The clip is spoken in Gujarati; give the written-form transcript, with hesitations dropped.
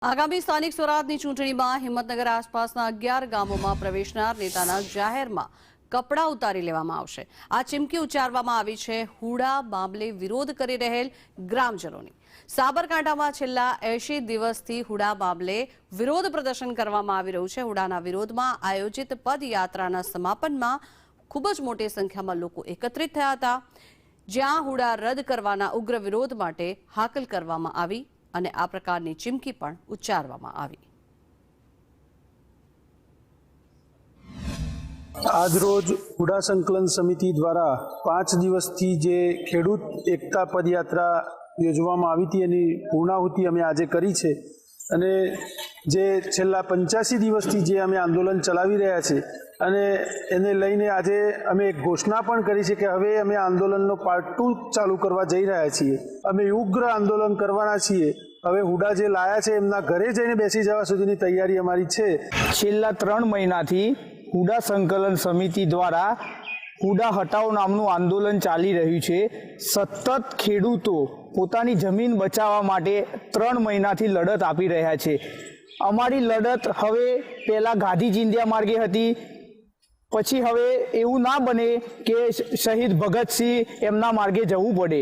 આગામી સ્થાનિક સ્વરાજની ચૂંટણીમાં હિંમતનગર આસપાસના 11 ગામોમાં પ્રવેશનાર નેતાના જાહેરમાં કપડાં ઉતારી લેવામાં આવશે। આ ચીમકી ઉચ્ચારવામાં આવી છે હુડા મામલે વિરોધ કરી રહેલ ગ્રામજનોની। સાબરકાંઠામાં છેલ્લા 80 દિવસથી હુડા મામલે વિરોધ પ્રદર્શન કરવામાં આવી રહ્યું છે। હુડાના વિરોધમાં આયોજિત પદયાત્રાના સમાપનમાં ખૂબ જ મોટી સંખ્યામાં લોકો એકત્રિત થયા હતા, જ્યાં હુડા રદ કરવાના ઉગ્ર વિરોધ માટે હાકલ કરવામાં આવી અને આ પ્રકારની ચીમકી પણ ઉચ્ચારવામાં આવી। આજરોજ હુડા સંકલન સમિતિ દ્વારા 5 દિવસથી જે ખેડૂત એકતા પદયાત્રા યોજવામાં આવી હતી એની પૂર્ણાહુતિ અમે આજે કરી છે અને જે છેલ્લા 85 દિવસથી જે અમે આંદોલન ચલાવી રહ્યા છે અને એને લઈને આજે અમે એક ઘોષણા પણ કરી છે કે હવે અમે આંદોલનનો પાર્ટ 2 ચાલુ કરવા જઈ રહ્યા છીએ। અમે ઉગ્ર આંદોલન કરવાના છીએ। હવે હુડા જે લાયા છે એમના ઘરે જઈને બેસી જવા સુધીની તૈયારી અમારી છે। છેલ્લા 3 મહિનાથી હુડા સંકલન સમિતિ દ્વારા હુડા હટાવો નામનું આંદોલન ચાલી રહ્યું છે। સતત ખેડૂતો પોતાની જમીન બચાવવા માટે 3 મહિનાથી લડત આપી રહ્યા છે। અમારી લડત હવે પહેલાં ગાંધી ચિંધ્યા માર્ગે હતી, પછી હવે એવું ના બને કે શહીદ ભગતસિંહ એમના માર્ગે જવું પડે।